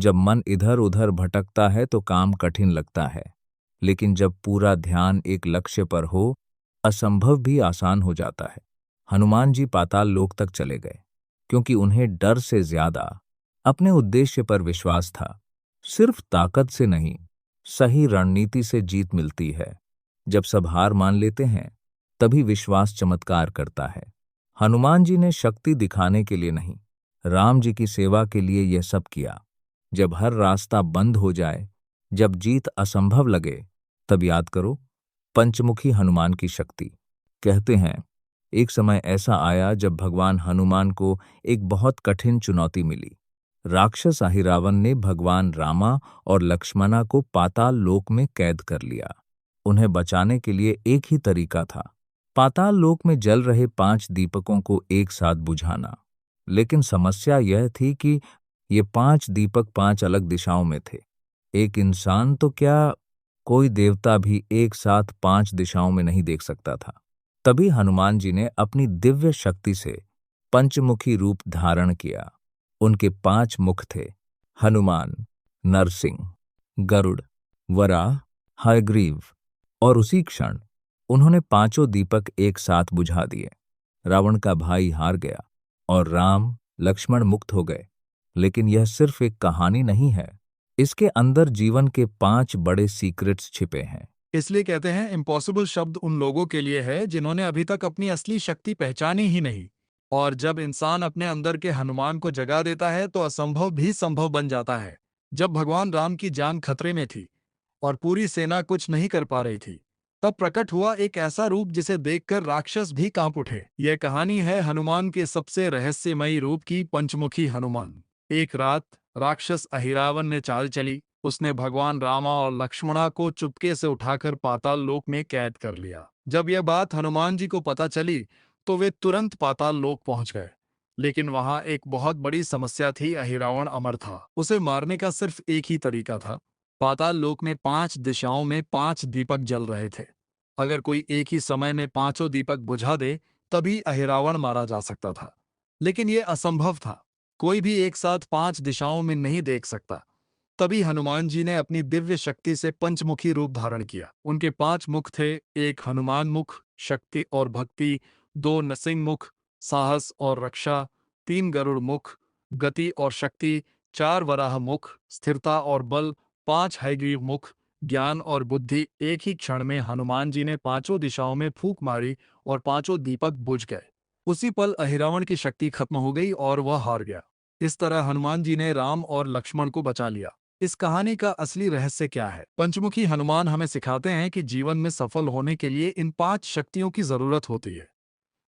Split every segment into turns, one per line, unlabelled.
जब मन इधर उधर भटकता है तो काम कठिन लगता है, लेकिन जब पूरा ध्यान एक लक्ष्य पर हो, असंभव भी आसान हो जाता है। हनुमान जी पाताल लोक तक चले गए, क्योंकि उन्हें डर से ज्यादा अपने उद्देश्य पर विश्वास था। सिर्फ ताकत से नहीं, सही रणनीति से जीत मिलती है। जब सब हार मान लेते हैं, तभी विश्वास चमत्कार करता है। हनुमान जी ने शक्ति दिखाने के लिए नहीं, राम जी की सेवा के लिए यह सब किया। जब हर रास्ता बंद हो जाए, जब जीत असंभव लगे, तब याद करो पंचमुखी हनुमान की शक्ति। कहते हैं, एक समय ऐसा आया जब भगवान हनुमान को एक बहुत कठिन चुनौती मिली। राक्षस अहिरावण ने भगवान रामा और लक्ष्मणा को पाताल लोक में कैद कर लिया। उन्हें बचाने के लिए एक ही तरीका था, पाताल लोक में जल रहे 5 दीपकों को एक साथ बुझाना। लेकिन समस्या यह थी कि ये 5 दीपक 5 अलग दिशाओं में थे। एक इंसान तो क्या, कोई देवता भी एक साथ 5 दिशाओं में नहीं देख सकता था। तभी हनुमान जी ने अपनी दिव्य शक्ति से पंचमुखी रूप धारण किया। उनके 5 मुख थे, हनुमान, नरसिंह, गरुड़, वराह, हयग्रीव। और उसी क्षण उन्होंने 5 दीपक एक साथ बुझा दिए। रावण का भाई हार गया और राम लक्ष्मण मुक्त हो गए। लेकिन यह सिर्फ एक कहानी नहीं है, इसके अंदर जीवन के 5 बड़े सीक्रेट्स छिपे हैं।
इसलिए कहते हैं इम्पॉसिबल शब्द उन लोगों के लिए है जिन्होंने अभी तक अपनी असली शक्ति पहचानी ही नहीं। और जब इंसान अपने अंदर के हनुमान को जगा देता है तो असंभव भी संभव बन जाता है। जब भगवान राम की जान खतरे में थी और पूरी सेना कुछ नहीं कर पा रही थी, तब प्रकट हुआ एक ऐसा रूप जिसे देखकर राक्षस भी कांप उठे। यह कहानी है हनुमान के सबसे रहस्यमयी रूप की, पंचमुखी हनुमान। एक रात राक्षस अहिरावण ने चाल चली। उसने भगवान रामा और लक्ष्मणा को चुपके से उठाकर पाताल लोक में कैद कर लिया। जब यह बात हनुमान जी को पता चली तो वे तुरंत पाताल लोक पहुंच गए। लेकिन वहां एक बहुत बड़ी समस्या थी। अहिरावण अमर था, उसे मारने का सिर्फ एक ही तरीका था। पाताल लोक में 5 दिशाओं में 5 दीपक जल रहे थे। अगर कोई एक ही समय में 5 दीपक बुझा दे, तभी अहिरावण मारा जा सकता था। लेकिन यह असंभव था, कोई भी एक साथ 5 दिशाओं में नहीं देख सकता। तभी हनुमान जी ने अपनी दिव्य शक्ति से पंचमुखी रूप धारण किया। उनके 5 मुख थे, एक हनुमान मुख, शक्ति और भक्ति, 2 नरसिंह मुख, साहस और रक्षा, 3 गरुड़ मुख, गति और शक्ति, 4 वराह मुख, स्थिरता और बल, 5 हयग्रीव मुख, ज्ञान और बुद्धि। एक ही क्षण में हनुमान जी ने 5 दिशाओं में फूंक मारी और 5 दीपक बुझ गए। उसी पल अहिरावण की शक्ति खत्म हो गई और वह हार गया। इस तरह हनुमान जी ने राम और लक्ष्मण को बचा लिया। इस कहानी का असली रहस्य क्या है? पंचमुखी हनुमान हमें सिखाते हैं कि जीवन में सफल होने के लिए इन 5 शक्तियों की जरूरत होती है।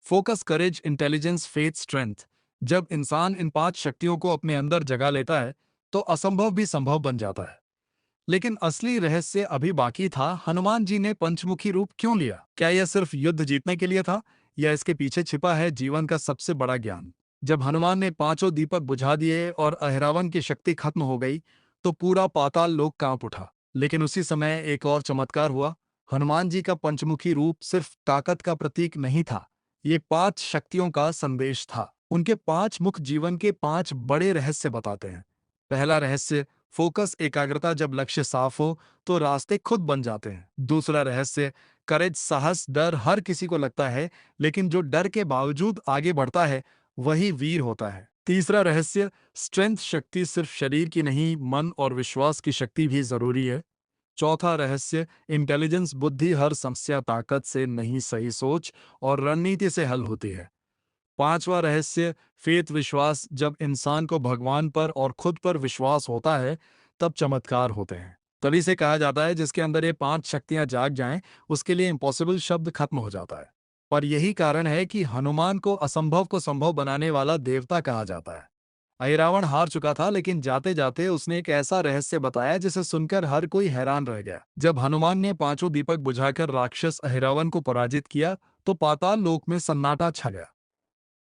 फोकस, करेज, इंटेलिजेंस, फेथ, स्ट्रेंथ। जब इंसान इन 5 शक्तियों को अपने अंदर जगा लेता है तो असंभव भी संभव बन जाता है। लेकिन असली रहस्य अभी बाकी था। हनुमान जी ने पंचमुखी रूप क्यों लिया? क्या यह सिर्फ युद्ध जीतने के लिए था, या इसके पीछे छिपा है जीवन का सबसे बड़ा ज्ञान? जब हनुमान ने 5 दीपक बुझा दिए और अहिरावण की शक्ति खत्म हो गई, तो पूरा पाताल लोक कांप उठा। लेकिन उसी समय एक और चमत्कार हुआ। हनुमान जी का पंचमुखी रूप सिर्फ ताकत का प्रतीक नहीं था, ये 5 शक्तियों का संदेश था। उनके 5 मुख जीवन के 5 बड़े रहस्य बताते हैं। पहला रहस्य, फोकस, एकाग्रता। जब लक्ष्य साफ हो तो रास्ते खुद बन जाते हैं। दूसरा रहस्य, करेज, साहस। डर हर किसी को लगता है, लेकिन जो डर के बावजूद आगे बढ़ता है वही वीर होता है। तीसरा रहस्य, स्ट्रेंथ, शक्ति सिर्फ शरीर की नहीं, मन और विश्वास की शक्ति भी जरूरी है। चौथा रहस्य, इंटेलिजेंस, बुद्धि। हर समस्या ताकत से नहीं, सही सोच और रणनीति से हल होती है। पांचवा रहस्य, फेथ, विश्वास। जब इंसान को भगवान पर और खुद पर विश्वास होता है तब चमत्कार होते हैं। तभी से कहा जाता है जिसके अंदर ये 5 शक्तियां जाग जाएं उसके लिए इम्पॉसिबल शब्द खत्म हो जाता है। पर यही कारण है कि हनुमान को असंभव को संभव बनाने वाला देवता कहा जाता है। अहिरावण हार चुका था, लेकिन जाते जाते उसने एक ऐसा रहस्य बताया जिसे सुनकर हर कोई हैरान रह गया। जब हनुमान ने 5 दीपक बुझाकर राक्षस अहिरावण को पराजित किया तो पाताल लोक में सन्नाटा छा गया।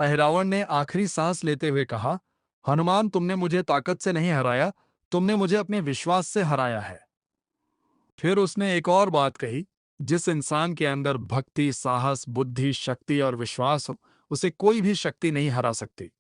अहिरावण ने आखिरी सांस लेते हुए कहा, हनुमान, तुमने मुझे ताकत से नहीं हराया, तुमने मुझे अपने विश्वास से हराया है। फिर उसने एक और बात कही, जिस इंसान के अंदर भक्ति, साहस, बुद्धि, शक्ति और विश्वास हो, उसे कोई भी शक्ति नहीं हरा सकती।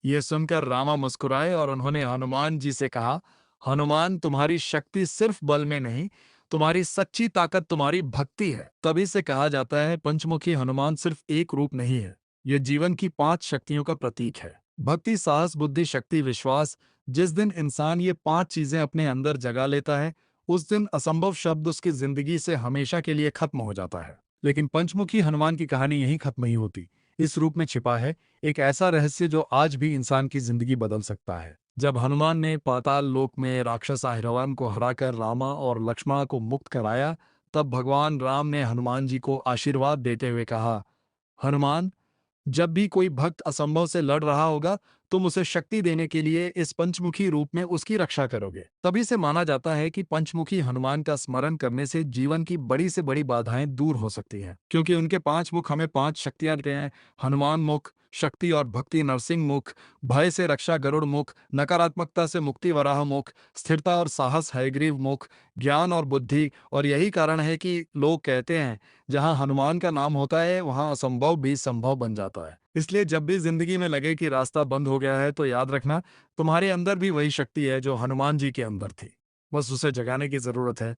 यह सुनकर रामा मुस्कुराए और उन्होंने हनुमान जी से कहा, हनुमान तुम्हारी शक्ति सिर्फ बल में नहीं, तुम्हारी सच्ची ताकत तुम्हारी भक्ति है। तभी से कहा जाता है पंचमुखी हनुमान सिर्फ एक रूप नहीं है, ये जीवन की 5 शक्तियों का प्रतीक है। भक्ति, साहस, बुद्धि, शक्ति, विश्वास। जिस दिन इंसान ये 5 चीजें अपने अंदर जगा लेता है, उस दिन असंभव शब्द उसकी जिंदगी से हमेशा के लिए खत्म हो जाता है। लेकिन पंचमुखी हनुमान की कहानी यहीं खत्म नहीं होती। इस रूप में छिपा है एक ऐसा रहस्य जो आज भी इंसान की जिंदगी बदल सकता है। जब हनुमान ने पाताल लोक में राक्षस अहिरवन को हराकर रामा और लक्ष्मण को मुक्त कराया, तब भगवान राम ने हनुमान जी को आशीर्वाद देते हुए कहा, हनुमान, जब भी कोई भक्त असंभव से लड़ रहा होगा, तुम उसे शक्ति देने के लिए इस पंचमुखी रूप में उसकी रक्षा करोगे। तभी से माना जाता है कि पंचमुखी हनुमान का स्मरण करने से जीवन की बड़ी से बड़ी बाधाएं दूर हो सकती हैं, क्योंकि उनके 5 मुख हमें 5 शक्तियां देते हैं। हनुमान मुख शक्ति और भक्ति नरसिंह मुख, भय से रक्षा गरुड़ मुख, नकारात्मकता से मुक्ति वराह मुख, स्थिरता और साहस हयग्रीव मुख, ज्ञान और बुद्धि। और यही कारण है कि लोग कहते हैं, जहां हनुमान का नाम होता है वहां असंभव भी संभव बन जाता है। इसलिए जब भी जिंदगी में लगे कि रास्ता बंद हो गया है, तो याद रखना, तुम्हारे अंदर भी वही शक्ति है जो हनुमान जी के अंदर थी। बस उसे जगाने की जरूरत है।